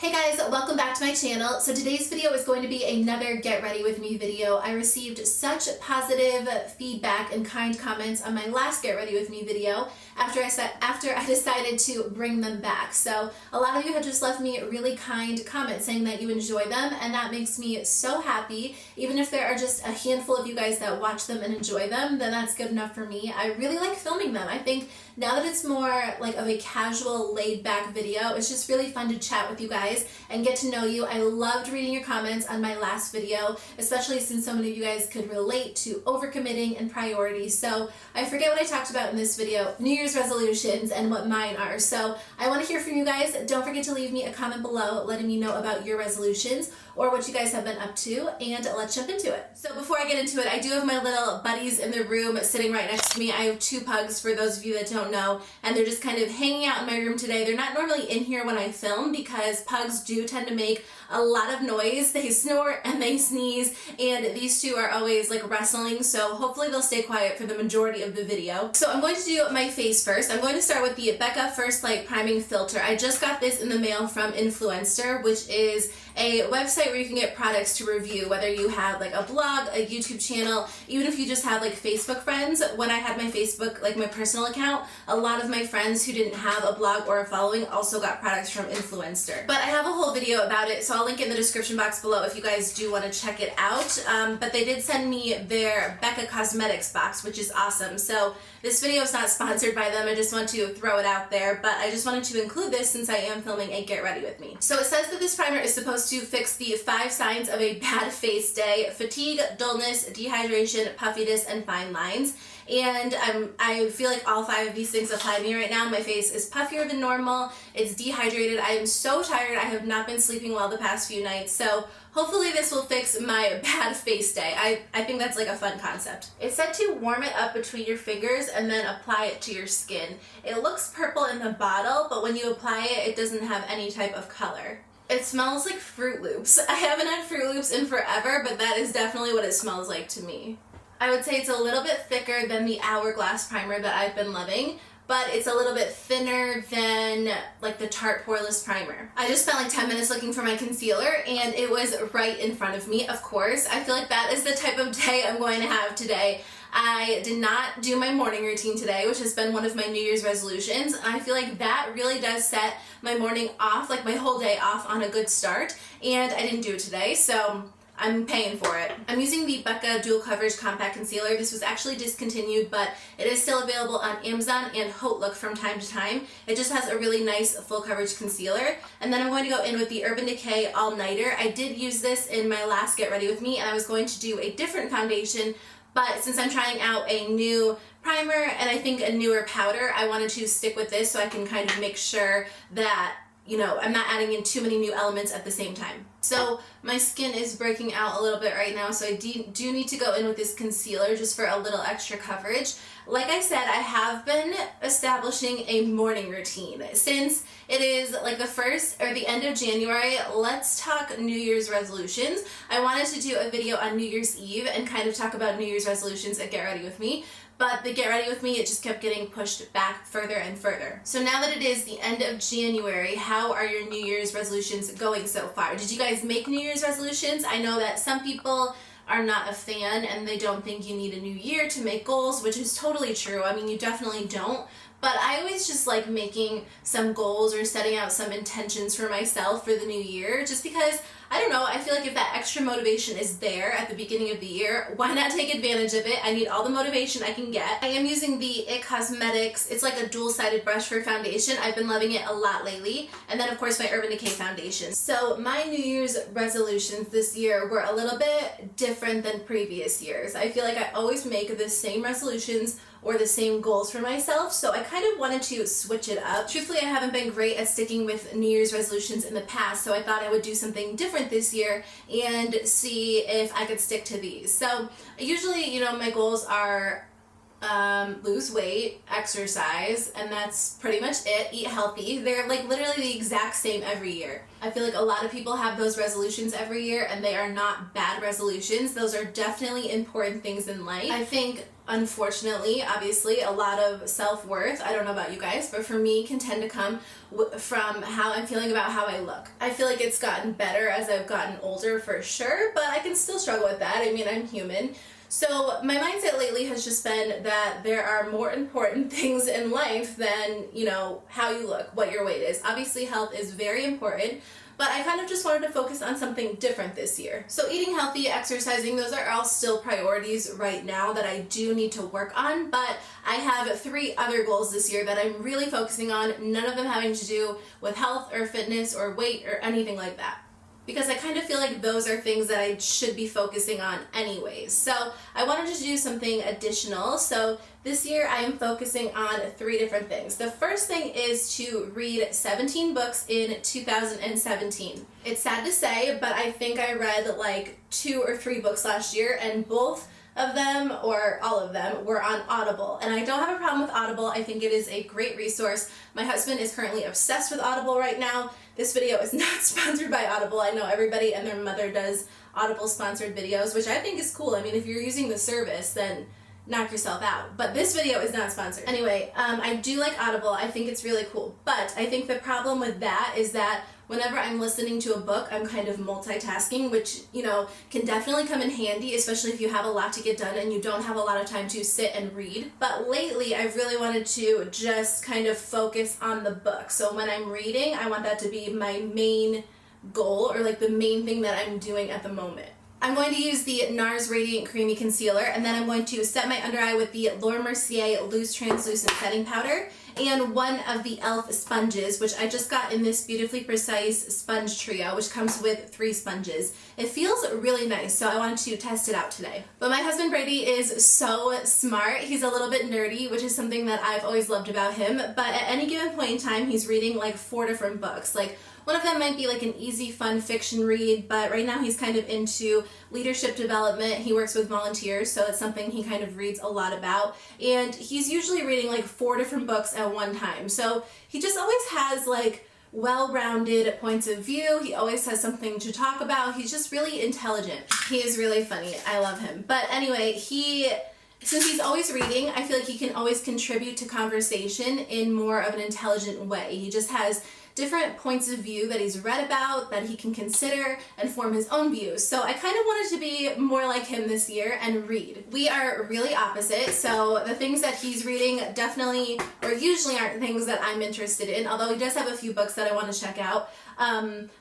Hey guys, welcome back to my channel. So today's video is going to be another get ready with me video. I received such positive feedback and kind comments on my last get ready with me video after I decided to bring them back. So a lot of you have just left me really kind comments saying that you enjoy them, and that makes me so happy. Even if there are just a handful of you guys that watch them and enjoy them, then that's good enough for me. I really like filming them. I think now that it's more like of a casual, laid back video, it's just really fun to chat with you guys and get to know you. I loved reading your comments on my last video, especially since so many of you guys could relate to overcommitting and priorities. So I forget what I talked about in this video, New Year's resolutions and what mine are. So I want to hear from you guys. Don't forget to leave me a comment below letting me know about your resolutions or what you guys have been up to, and let's jump into it. So before I get into it, I do have my little buddies in the room sitting right next to me. I have two pugs, for those of you that don't know, and they're just kind of hanging out in my room today. They're not normally in here when I film because pugs do tend to make a lot of noise. They snort and they sneeze, and these two are always like wrestling, so hopefully they'll stay quiet for the majority of the video. So I'm going to do my face first. I'm going to start with the Becca First Light Priming Filter. I just got this in the mail from Influencer, which is a website where you can get products to review, whether you have like a blog, a YouTube channel, even if you just have like Facebook friends. When I had my Facebook, like my personal account, a lot of my friends who didn't have a blog or a following also got products from Influencer. But I have a whole video about it, so I'll link it in the description box below if you guys do want to check it out. But they did send me their Becca Cosmetics box, which is awesome. So this video is not sponsored by them. I just want to throw it out there, but I just wanted to include this since I am filming a Get Ready With Me. So it says that this primer is supposed to fix the 5 signs of a bad face day: fatigue, dullness, dehydration, puffiness, and fine lines. And I feel like all 5 of these things apply to me right now. My face is puffier than normal, it's dehydrated, I am so tired, I have not been sleeping well the past few nights, so hopefully this will fix my bad face day. I think that's like a fun concept. It said to warm it up between your fingers and then apply it to your skin. It looks purple in the bottle, but when you apply it, it doesn't have any type of color. It smells like Fruit Loops. I haven't had Fruit Loops in forever, but that is definitely what it smells like to me. I would say it's a little bit thicker than the Hourglass primer that I've been loving, but it's a little bit thinner than like the Tarte Poreless primer. I just spent like 10 minutes looking for my concealer and it was right in front of me, of course. I feel like that is the type of day I'm going to have today. I did not do my morning routine today, which has been one of my New Year's resolutions. And I feel like that really does set my morning off, like my whole day off, on a good start. And I didn't do it today, so I'm paying for it. I'm using the Becca Dual Coverage Compact Concealer. This was actually discontinued, but it is still available on Amazon and Haute Look from time to time. It just has a really nice full coverage concealer. And then I'm going to go in with the Urban Decay All Nighter. I did use this in my last Get Ready With Me, and I was going to do a different foundation, but since I'm trying out a new primer and I think a newer powder, I wanted to stick with this so I can kind of make sure that, you know, I'm not adding in too many new elements at the same time. So my skin is breaking out a little bit right now, so I do need to go in with this concealer just for a little extra coverage. Like I said, I have been establishing a morning routine. Since it is like the first or the end of January, let's talk New Year's resolutions. I wanted to do a video on New Year's Eve and kind of talk about New Year's resolutions at Get Ready With Me. But the Get Ready With Me, it just kept getting pushed back further and further. So now that it is the end of January, how are your New Year's resolutions going so far? Did you guys make New Year's resolutions? I know that some people are not a fan and they don't think you need a new year to make goals, which is totally true. I mean, you definitely don't. But I always just like making some goals or setting out some intentions for myself for the new year, just because, I don't know, I feel like if that extra motivation is there at the beginning of the year, why not take advantage of it? I need all the motivation I can get. I am using the IT Cosmetics, it's like a dual-sided brush for foundation. I've been loving it a lot lately. And then of course my Urban Decay foundation. So my New Year's resolutions this year were a little bit different than previous years. I feel like I always make the same resolutions or the same goals for myself, so I kind of wanted to switch it up. Truthfully, I haven't been great at sticking with New Year's resolutions in the past, so I thought I would do something different this year and see if I could stick to these. So usually, you know, my goals are lose weight, exercise, and that's pretty much it. Eat healthy. They're like literally the exact same every year. I feel like a lot of people have those resolutions every year and they are not bad resolutions. Those are definitely important things in life. I think unfortunately, obviously, a lot of self-worth, I don't know about you guys, but for me can tend to come from how I'm feeling about how I look. I feel like it's gotten better as I've gotten older for sure, but I can still struggle with that. I mean, I'm human. So my mindset lately has just been that there are more important things in life than, you know, how you look, what your weight is. Obviously, health is very important, but I kind of just wanted to focus on something different this year. So eating healthy, exercising, those are all still priorities right now that I do need to work on, but I have 3 other goals this year that I'm really focusing on, none of them having to do with health or fitness or weight or anything like that. Because I kind of feel like those are things that I should be focusing on anyways. So I wanted to do something additional. So this year I am focusing on 3 different things. The first thing is to read 17 books in 2017. It's sad to say, but I think I read like 2 or 3 books last year, and both of them, or all of them, were on Audible. And I don't have a problem with Audible. I think it is a great resource. My husband is currently obsessed with Audible right now. This video is not sponsored by Audible. I know everybody and their mother does Audible sponsored videos, which I think is cool. I mean, if you're using the service, then knock yourself out. But this video is not sponsored. Anyway, I do like Audible. I think it's really cool. But I think the problem with that is that whenever I'm listening to a book, I'm kind of multitasking, which, you know, can definitely come in handy, especially if you have a lot to get done and you don't have a lot of time to sit and read. But lately, I've really wanted to just kind of focus on the book. So when I'm reading, I want that to be my main goal, or like the main thing that I'm doing at the moment. I'm going to use the NARS Radiant Creamy Concealer, and then I'm going to set my under eye with the Mercier Loose Translucent Setting Powder and one of the e.l.f. sponges, which I just got in this Beautifully Precise sponge trio, which comes with 3 sponges. It feels really nice, so I wanted to test it out today. But my husband Brady is so smart. He's a little bit nerdy, which is something that I've always loved about him, but at any given point in time, he's reading like 4 different books. Like, one of them might be like an easy, fun fiction read, but right now he's kind of into leadership development. He works with volunteers, so it's something he kind of reads a lot about. And he's usually reading like 4 different books at one time. So he just always has like well-rounded points of view. He always has something to talk about. He's just really intelligent. He is really funny. I love him. But anyway, since he's always reading, I feel like he can always contribute to conversation in more of an intelligent way. He just has different points of view that he's read about, that he can consider and form his own views. So I kind of wanted to be more like him this year and read. We are really opposite, so the things that he's reading definitely or usually aren't things that I'm interested in, although he does have a few books that I want to check out.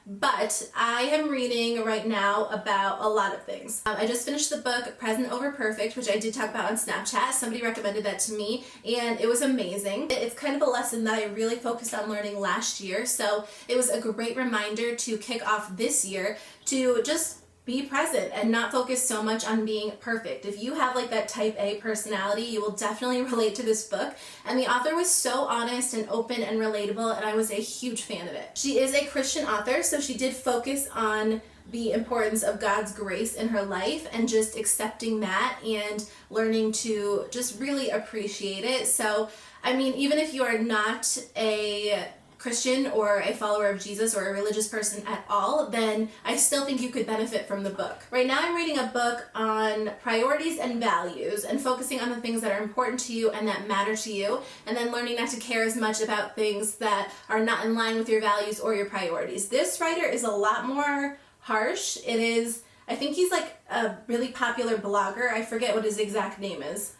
But I am reading right now about a lot of things. I just finished the book Present Over Perfect, which I did talk about on Snapchat. Somebody recommended that to me, and it was amazing. It's kind of a lesson that I really focused on learning last year, so it was a great reminder to kick off this year to just be present and not focus so much on being perfect. If you have like that type A personality, you will definitely relate to this book. And the author was so honest and open and relatable, and I was a huge fan of it. She is a Christian author, so she did focus on the importance of God's grace in her life and just accepting that and learning to just really appreciate it. So, I mean, even if you are not a Christian or a follower of Jesus or a religious person at all, then I still think you could benefit from the book. Right now I'm reading a book on priorities and values and focusing on the things that are important to you and that matter to you, and then learning not to care as much about things that are not in line with your values or your priorities. This writer is a lot more harsh. I think he's like a really popular blogger. I forget what his exact name is.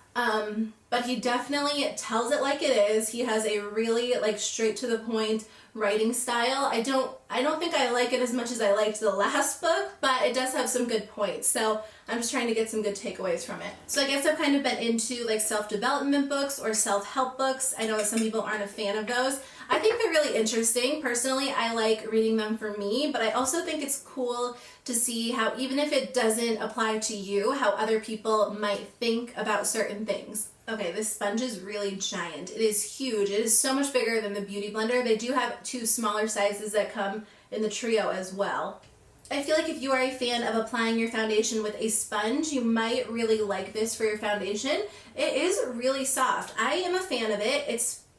But he definitely tells it like it is. He has a really like straight to the point writing style. I don't think I like it as much as I liked the last book, but it does have some good points. So I'm just trying to get some good takeaways from it. So I guess I've kind of been into like self-development books or self-help books. I know that some people aren't a fan of those. I think they're really interesting. Personally, I like reading them for me, but I also think it's cool to see how, even if it doesn't apply to you, how other people might think about certain things. Okay, this sponge is really giant. It is huge. It is so much bigger than the Beauty Blender. They do have 2 smaller sizes that come in the trio as well. I feel like if you are a fan of applying your foundation with a sponge, you might really like this for your foundation. It is really soft. I am a fan of it.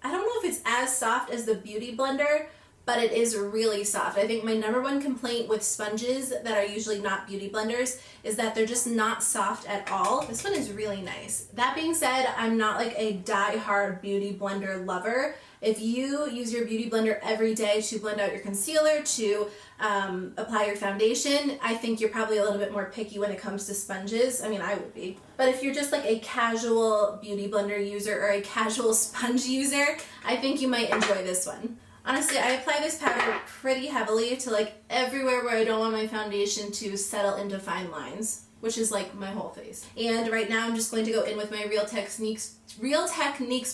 I don't know if it's as soft as the Beauty Blender, but it is really soft. I think my number one complaint with sponges that are usually not beauty blenders is that they're just not soft at all. This one is really nice. That being said, I'm not like a die-hard beauty blender lover. If you use your beauty blender every day to blend out your concealer, to apply your foundation, I think you're probably a little bit more picky when it comes to sponges. I mean, I would be. But if you're just like a casual beauty blender user or a casual sponge user, I think you might enjoy this one. Honestly, I apply this powder pretty heavily to like everywhere where I don't want my foundation to settle into fine lines, which is like my whole face. And right now I'm just going to go in with my Real Techniques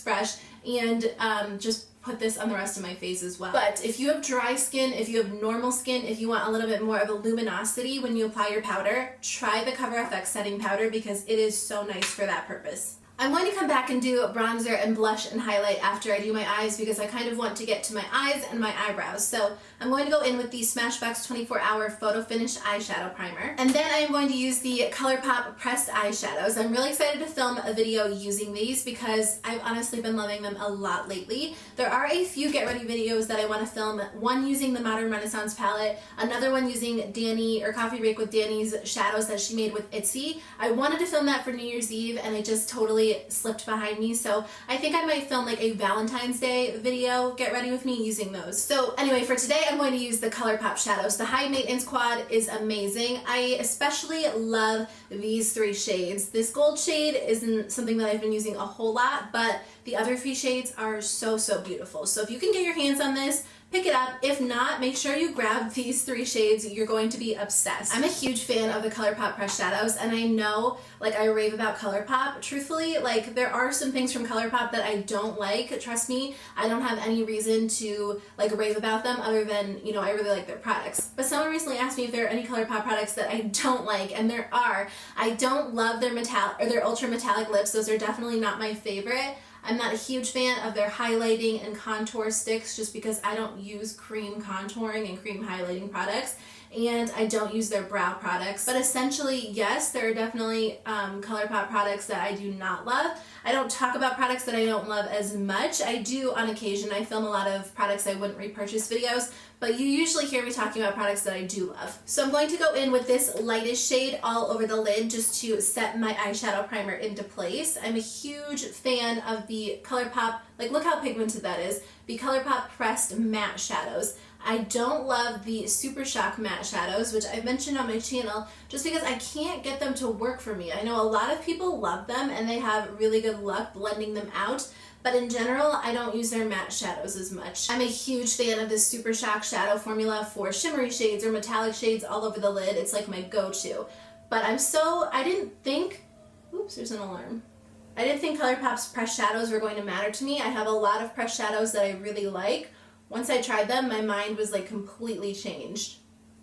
brush and just put this on the rest of my face as well. But if you have dry skin, if you have normal skin, if you want a little bit more of a luminosity when you apply your powder, try the Cover FX setting powder because it is so nice for that purpose. I'm going to come back and do bronzer and blush and highlight after I do my eyes because I kind of want to get to my eyes and my eyebrows. So I'm going to go in with the Smashbox 24 Hour Photo Finish Eyeshadow Primer. And then I am going to use the ColourPop Pressed Eyeshadows. I'm really excited to film a video using these because I've honestly been loving them a lot lately. There are a few get ready videos that I want to film, one using the Modern Renaissance palette, another one using Dani or Coffee Break with Dani's shadows that she made with Itsy. I wanted to film that for New Year's Eve and I just totally slipped behind me, so I think I might film like a Valentine's Day video, get ready with me using those. So anyway, for today I'm going to use the ColourPop shadows. The High Maintenance Quad is amazing. I especially love these three shades. This gold shade isn't something that I've been using a whole lot, but the other three shades are so beautiful. So if you can get your hands on this, pick it up. If not, make sure you grab these three shades. You're going to be obsessed. I'm a huge fan of the ColourPop pressed shadows, and I know, like, I rave about ColourPop. Truthfully, like, there are some things from ColourPop that I don't like. Trust me, I don't have any reason to, like, rave about them other than, you know, I really like their products. But someone recently asked me if there are any ColourPop products that I don't like, and there are. I don't love their their ultra metallic lips. Those are definitely not my favorite. I'm not a huge fan of their highlighting and contour sticks just because I don't use cream contouring and cream highlighting products, and I don't use their brow products. But essentially, yes, there are definitely ColourPop products that I do not love. I don't talk about products that I don't love as much. I do on occasion. I film a lot of products I wouldn't repurchase videos, but you usually hear me talking about products that I do love. So I'm going to go in with this lightest shade all over the lid just to set my eyeshadow primer into place. I'm a huge fan of the ColourPop, like, look how pigmented that is, the ColourPop Pressed Matte Shadows. I don't love the Super Shock matte shadows, which I've mentioned on my channel, just because I can't get them to work for me. I know a lot of people love them and they have really good luck blending them out, but in general, I don't use their matte shadows as much. I'm a huge fan of this Super Shock shadow formula for shimmery shades or metallic shades all over the lid. It's like my go-to. But I didn't think, oops, there's an alarm. I didn't think ColourPop's pressed shadows were going to matter to me. I have a lot of pressed shadows that I really like. Once I tried them, my mind was like completely changed.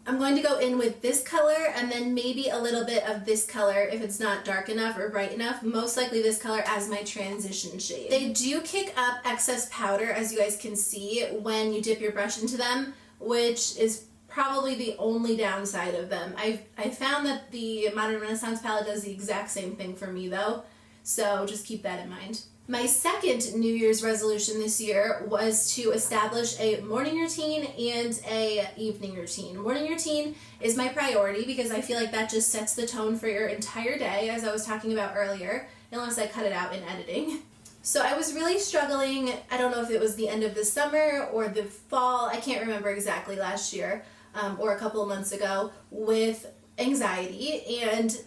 I'm going to go in with this color and then maybe a little bit of this color if it's not dark enough or bright enough, most likely this color as my transition shade. They do kick up excess powder, as you guys can see, when you dip your brush into them, which is probably the only downside of them. I found that the Modern Renaissance palette does the exact same thing for me though, so just keep that in mind. My second New Year's resolution this year was to establish a morning routine and a evening routine. Morning routine is my priority because I feel like that just sets the tone for your entire day, as I was talking about earlier, unless I cut it out in editing. So I was really struggling, I don't know if it was the end of the summer or the fall, I can't remember exactly, last year or a couple of months ago, with anxiety. And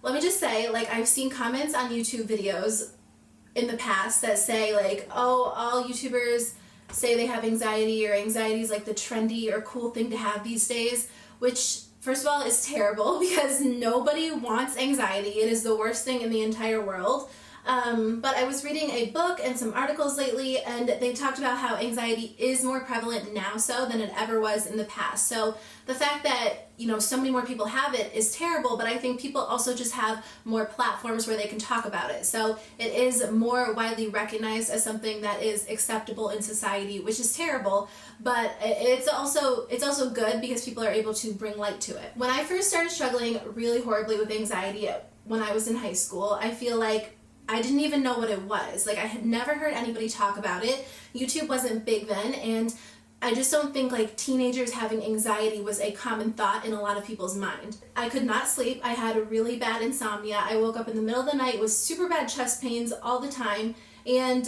let me just say, like, I've seen comments on YouTube videos in the past that say, like, oh, all YouTubers say they have anxiety, or anxiety is like the trendy or cool thing to have these days, which, first of all, is terrible because nobody wants anxiety. It is the worst thing in the entire world. But I was reading a book and some articles lately, and they talked about how anxiety is more prevalent now so than it ever was in the past. So the fact that, you know, so many more people have it is terrible, but I think people also just have more platforms where they can talk about it. So it is more widely recognized as something that is acceptable in society, which is terrible, but it's also good because people are able to bring light to it. When I first started struggling really horribly with anxiety when I was in high school, I feel like I didn't even know what it was. Like, I had never heard anybody talk about it. YouTube wasn't big then, and I just don't think like teenagers having anxiety was a common thought in a lot of people's mind. I could not sleep. I had a really bad insomnia. I woke up in the middle of the night with super bad chest pains all the time, and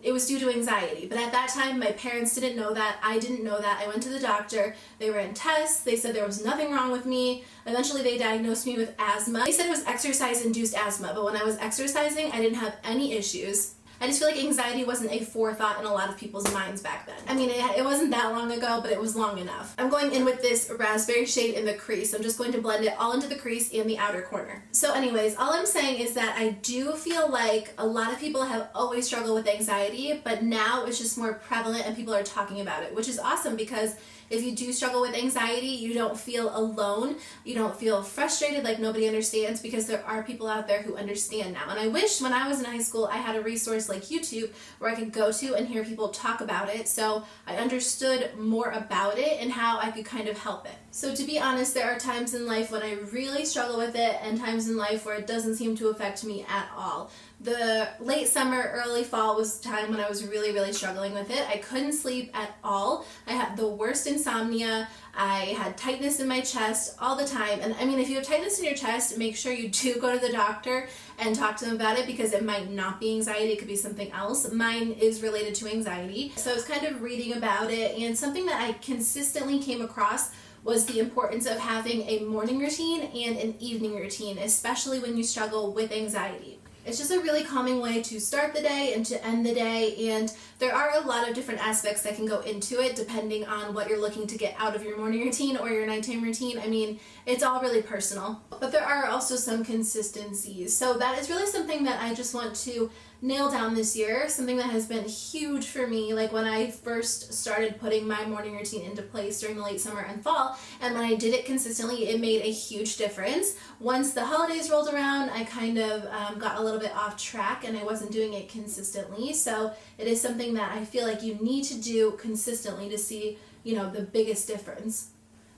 it was due to anxiety. But at that time, my parents didn't know that. I didn't know that. I went to the doctor. They ran tests. They said there was nothing wrong with me. Eventually, they diagnosed me with asthma. They said it was exercise-induced asthma, but when I was exercising, I didn't have any issues. I just feel like anxiety wasn't a forethought in a lot of people's minds back then. I mean, it wasn't that long ago, but it was long enough. I'm going in with this raspberry shade in the crease. I'm just going to blend it all into the crease and the outer corner. So anyways, all I'm saying is that I do feel like a lot of people have always struggled with anxiety, but now it's just more prevalent and people are talking about it, which is awesome because if you do struggle with anxiety, you don't feel alone. You don't feel frustrated like nobody understands, because there are people out there who understand now. And I wish when I was in high school I had a resource like YouTube where I could go to and hear people talk about it, so I understood more about it and how I could kind of help it. So to be honest, there are times in life when I really struggle with it and times in life where it doesn't seem to affect me at all. The late summer, early fall was a time when I was really, really struggling with it. I couldn't sleep at all. I had the worst insomnia. I had tightness in my chest all the time. And I mean, if you have tightness in your chest, make sure you do go to the doctor and talk to them about it, because it might not be anxiety. It could be something else. Mine is related to anxiety. So I was kind of reading about it, and something that I consistently came across was the importance of having a morning routine and an evening routine, especially when you struggle with anxiety. It's just a really calming way to start the day and to end the day, and there are a lot of different aspects that can go into it depending on what you're looking to get out of your morning routine or your nighttime routine. I mean, it's all really personal, but there are also some consistencies. So that is really something that I just want to nail down this year, something that has been huge for me. Like when I first started putting my morning routine into place during the late summer and fall, and when I did it consistently, it made a huge difference. Once the holidays rolled around, I kind of got a little bit off track and I wasn't doing it consistently. So it is something that I feel like you need to do consistently to see, you know, the biggest difference.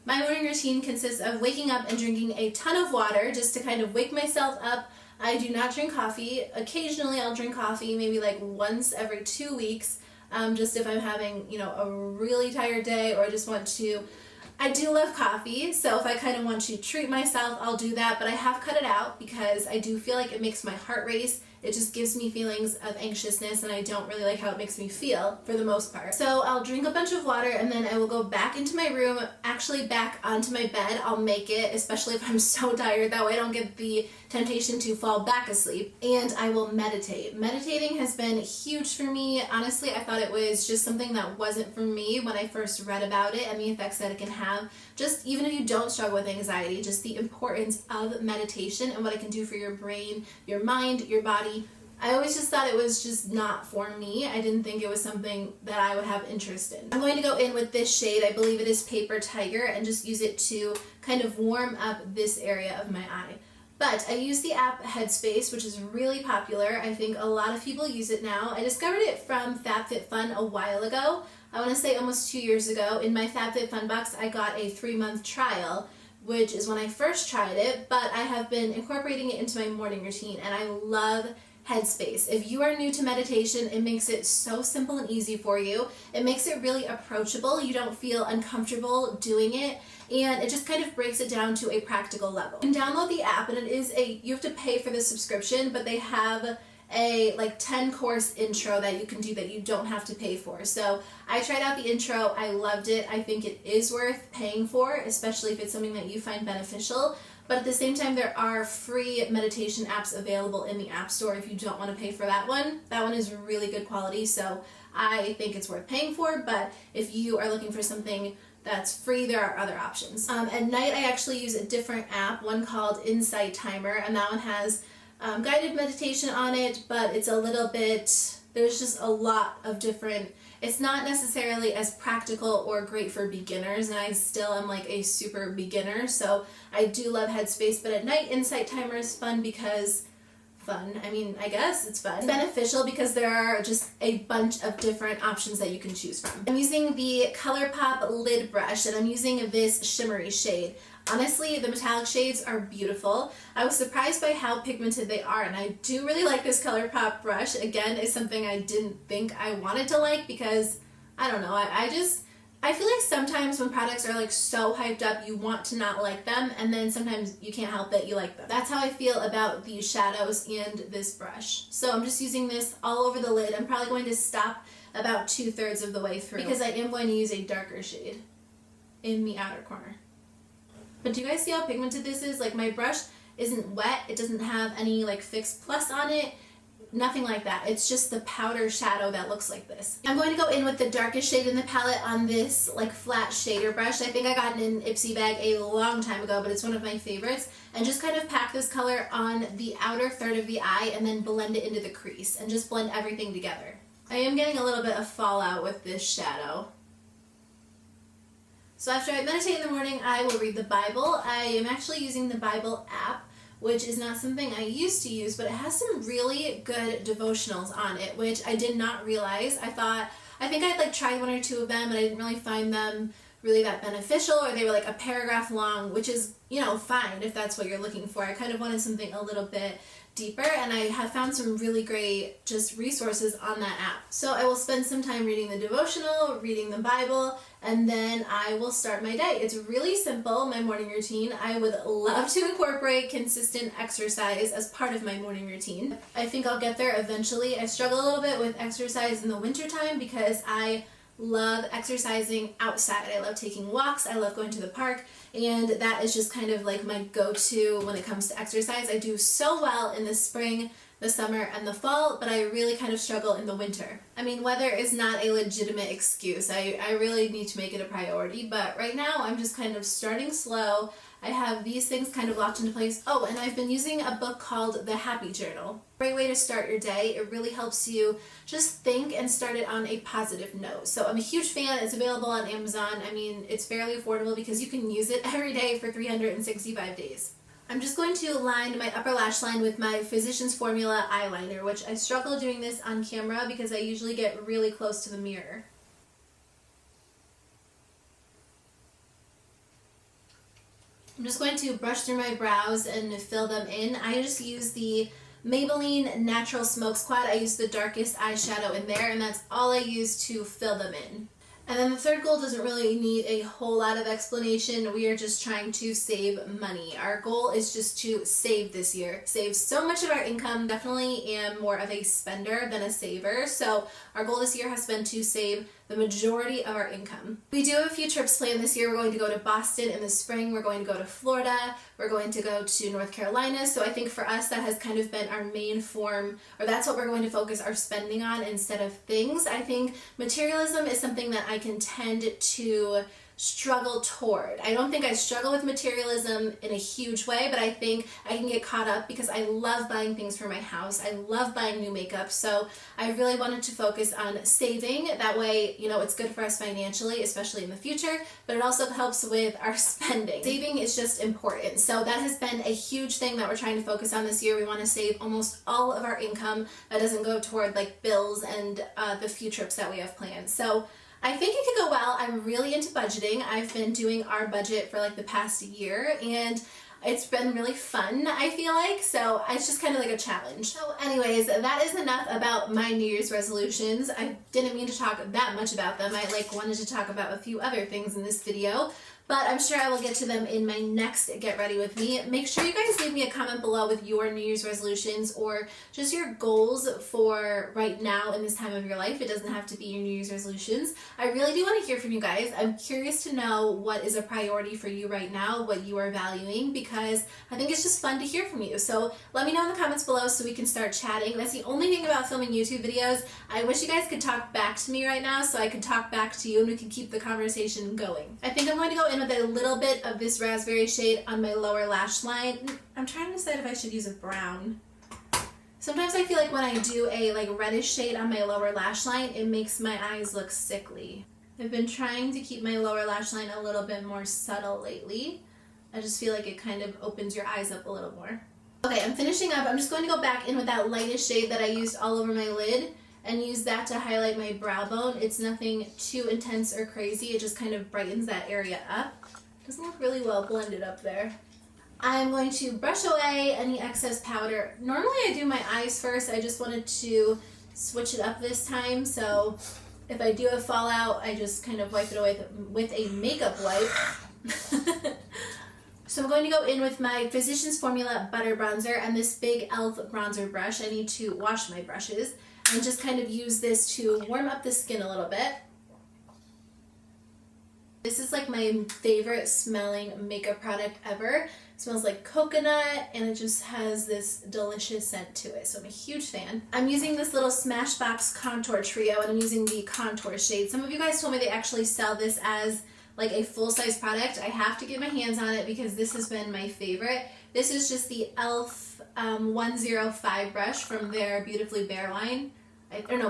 My morning routine consists of waking up and drinking a ton of water just to kind of wake myself up. I do not drink coffee. Occasionally I'll drink coffee, maybe like once every 2 weeks, just if I'm having, you know, a really tired day, or I just want to. I do love coffee, so if I kind of want to treat myself, I'll do that, but I have cut it out because I do feel like it makes my heart race. It just gives me feelings of anxiousness, and I don't really like how it makes me feel for the most part. So I'll drink a bunch of water, and then I will go back into my room, actually back onto my bed. I'll make it, especially if I'm so tired. That way I don't get the temptation to fall back asleep. And I will meditate. Meditating has been huge for me. Honestly, I thought it was just something that wasn't for me when I first read about it and the effects that it can have. Just even if you don't struggle with anxiety, just the importance of meditation and what it can do for your brain, your mind, your body. I always just thought it was just not for me. I didn't think it was something that I would have interest in. I'm going to go in with this shade, I believe it is Paper Tiger, and just use it to kind of warm up this area of my eye. But I use the app Headspace, which is really popular. I think a lot of people use it now. I discovered it from FabFitFun a while ago. I want to say almost 2 years ago. In my FabFitFun box, I got a 3-month trial, which is when I first tried it, but I have been incorporating it into my morning routine, and I love Headspace. If you are new to meditation, it makes it so simple and easy for you. It makes it really approachable. You don't feel uncomfortable doing it, and it just kind of breaks it down to a practical level. You can download the app, and you have to pay for the subscription, but they have a like 10 course intro that you can do that you don't have to pay for. So I tried out the intro. I loved it. I think it is worth paying for, especially if it's something that you find beneficial. But at the same time, there are free meditation apps available in the App Store if you don't want to pay for that one. That one is really good quality, so I think it's worth paying for. But if you are looking for something that's free, there are other options. At night, I actually use a different app, one called Insight Timer, and that one has guided meditation on it, but it's a little bit, there's just a lot of different, it's not necessarily as practical or great for beginners, and I still am like a super beginner, so I do love Headspace. But at night, Insight Timer is fun because, I guess it's fun. It's beneficial because there are just a bunch of different options that you can choose from. I'm using the ColourPop lid brush, and I'm using this shimmery shade. Honestly, the metallic shades are beautiful. I was surprised by how pigmented they are, and I do really like this ColourPop brush. Again, it's something I didn't think I wanted to like because I don't know, I feel like sometimes when products are like so hyped up, you want to not like them, and then sometimes you can't help it, you like them. That's how I feel about these shadows and this brush. So I'm just using this all over the lid. I'm probably going to stop about 2/3 of the way through because I am going to use a darker shade in the outer corner. But do you guys see how pigmented this is? Like, my brush isn't wet, it doesn't have any like fixed plus on it. Nothing like that. It's just the powder shadow that looks like this. I'm going to go in with the darkest shade in the palette on this like flat shader brush. I think I got it in an Ipsy bag a long time ago, but it's one of my favorites. And just kind of pack this color on the outer third of the eye and then blend it into the crease and just blend everything together. I am getting a little bit of fallout with this shadow. So after I meditate in the morning, I will read the Bible. I am actually using the Bible app, which is not something I used to use, but it has some really good devotionals on it, which I did not realize. I think I'd like tried one or two of them and I didn't really find them really that beneficial, or they were like a paragraph long, which is, you know, fine if that's what you're looking for. I kind of wanted something a little bit deeper, and I have found some really great just resources on that app. So I will spend some time reading the devotional, reading the Bible, and then I will start my day. It's really simple, my morning routine. I would love to incorporate consistent exercise as part of my morning routine. I think I'll get there eventually. I struggle a little bit with exercise in the wintertime because I love exercising outside. I love taking walks, I love going to the park, and that is just kind of like my go-to when it comes to exercise. I do so well in the spring, the summer, and the fall, but I really kind of struggle in the winter. I mean, weather is not a legitimate excuse. I really need to make it a priority, but right now I'm just kind of starting slow. I have these things kind of locked into place. Oh, and I've been using a book called The Happy Journal. Great way to start your day. It really helps you just think and start it on a positive note. So I'm a huge fan. It's available on Amazon. I mean, it's fairly affordable because you can use it every day for 365 days. I'm just going to line my upper lash line with my Physicians Formula eyeliner, which I struggle doing this on camera because I usually get really close to the mirror. I'm just going to brush through my brows and fill them in. I just use the Maybelline Natural Smoke Squad. I use the darkest eyeshadow in there, and that's all I use to fill them in. And then the third goal doesn't really need a whole lot of explanation. We are just trying to save money. Our goal is just to save this year. Save so much of our income. Definitely am more of a spender than a saver. So our goal this year has been to save the majority of our income. We do have a few trips planned this year. We're going to go to Boston in the spring. We're going to go to Florida. We're going to go to North Carolina. So I think for us that has kind of been our main form, or that's what we're going to focus our spending on instead of things. I think materialism is something that I can tend to struggle toward. I don't think I struggle with materialism in a huge way, but I think I can get caught up because I love buying things for my house. I love buying new makeup, so I really wanted to focus on saving. That way, you know, it's good for us financially, especially in the future, but it also helps with our spending. Saving is just important, so that has been a huge thing that we're trying to focus on this year. We want to save almost all of our income that doesn't go toward like bills and the few trips that we have planned. So I think it could go well. I'm really into budgeting. I've been doing our budget for like the past year, and it's been really fun, I feel like, so it's just kind of like a challenge. So anyways, that is enough about my New Year's resolutions. I didn't mean to talk that much about them. I wanted to talk about a few other things in this video, but I'm sure I will get to them in my next Get Ready With Me. Make sure you guys leave me a comment below with your New Year's resolutions or just your goals for right now in this time of your life. It doesn't have to be your New Year's resolutions. I really do want to hear from you guys. I'm curious to know what is a priority for you right now, what you are valuing, because I think it's just fun to hear from you. So let me know in the comments below so we can start chatting. That's the only thing about filming YouTube videos. I wish you guys could talk back to me right now so I could talk back to you and we can keep the conversation going. I think I'm going to go in with a little bit of this raspberry shade on my lower lash line. I'm trying to decide if I should use a brown. Sometimes I feel like when I do a like reddish shade on my lower lash line, it makes my eyes look sickly. I've been trying to keep my lower lash line a little bit more subtle lately. I just feel like it kind of opens your eyes up a little more. Okay, I'm finishing up. I'm just going to go back in with that lightest shade that I used all over my lid and use that to highlight my brow bone. It's nothing too intense or crazy. It just kind of brightens that area up. Doesn't look really well blended up there. I'm going to brush away any excess powder. Normally I do my eyes first. I just wanted to switch it up this time, so If I do a fallout, I just kind of wipe it away with a makeup wipe. So I'm going to go in with my Physicians Formula Butter Bronzer and this big e.l.f. bronzer brush. I need to wash my brushes and just kind of use this to warm up the skin a little bit. This is like my favorite smelling makeup product ever. It smells like coconut and it just has this delicious scent to it, so I'm a huge fan. I'm using this little Smashbox Contour Trio and I'm using the contour shade. Some of you guys told me they actually sell this as like a full-size product. I have to get my hands on it because this has been my favorite. This is just the e.l.f. 105 brush from their Beautifully Bare line.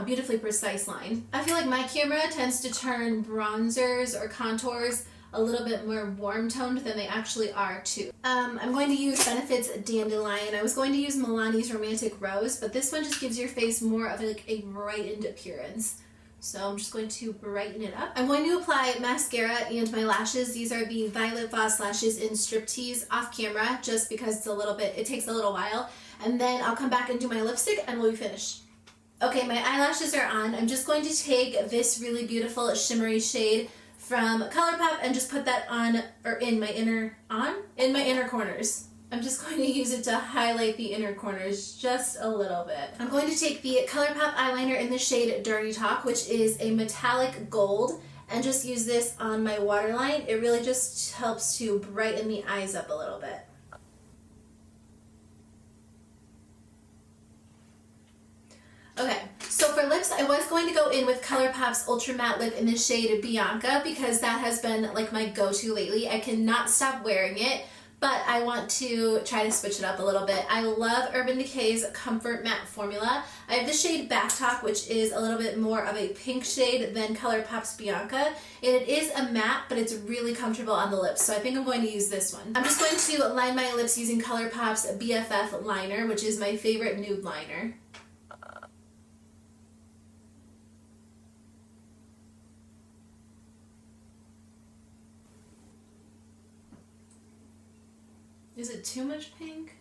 Beautifully Precise line. I feel like my camera tends to turn bronzers or contours a little bit more warm toned than they actually are too. I'm going to use Benefit's Dandelion. I was going to use Milani's Romantic Rose, but this one just gives your face more of like a brightened appearance. So I'm just going to brighten it up. I'm going to apply mascara and my lashes. These are the Violet Voss lashes in Striptease off camera just because it takes a little while. And then I'll come back and do my lipstick and we'll be finished. Okay, my eyelashes are on. I'm just going to take this really beautiful shimmery shade from ColourPop and just put that on, or in my inner corners. I'm just going to use it to highlight the inner corners just a little bit. I'm going to take the ColourPop eyeliner in the shade Dirty Talk, which is a metallic gold, and just use this on my waterline. It really just helps to brighten the eyes up a little bit. Okay, so for lips, I was going to go in with ColourPop's Ultra Matte Lip in the shade Bianca because that has been like my go-to lately. I cannot stop wearing it, but I want to try to switch it up a little bit. I love Urban Decay's Comfort Matte Formula. I have the shade Backtalk, which is a little bit more of a pink shade than ColourPop's Bianca, and it is a matte, but it's really comfortable on the lips, so I think I'm going to use this one. I'm just going to line my lips using ColourPop's BFF liner, which is my favorite nude liner. Is it too much pink?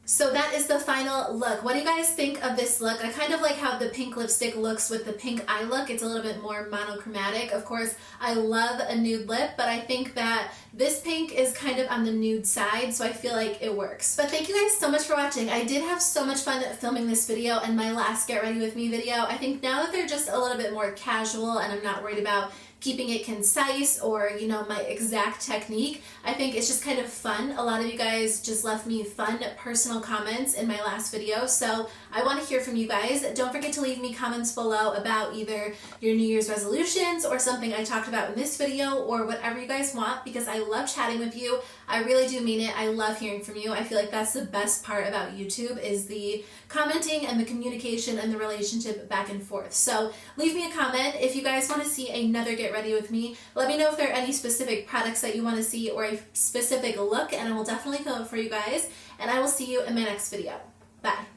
So that is the final look. What do you guys think of this look? I kind of like how the pink lipstick looks with the pink eye look. It's a little bit more monochromatic. Of course, I love a nude lip, but I think that this pink is kind of on the nude side, so I feel like it works. But thank you guys so much for watching. I did have so much fun filming this video and my last Get Ready With Me video. I think now that they're just a little bit more casual and I'm not worried about keeping it concise or, you know, my exact technique, I think it's just kind of fun. A lot of you guys just left me fun personal comments in my last video, so I want to hear from you guys. Don't forget to leave me comments below about either your New Year's resolutions or something I talked about in this video or whatever you guys want, because I love chatting with you. I really do mean it. I love hearing from you. I feel like that's the best part about YouTube, is the commenting and the communication and the relationship back and forth. So leave me a comment if you guys want to see another Get Ready With Me. Let me know if there are any specific products that you want to see or a specific look, and I will definitely film it for you guys. And I will see you in my next video. Bye.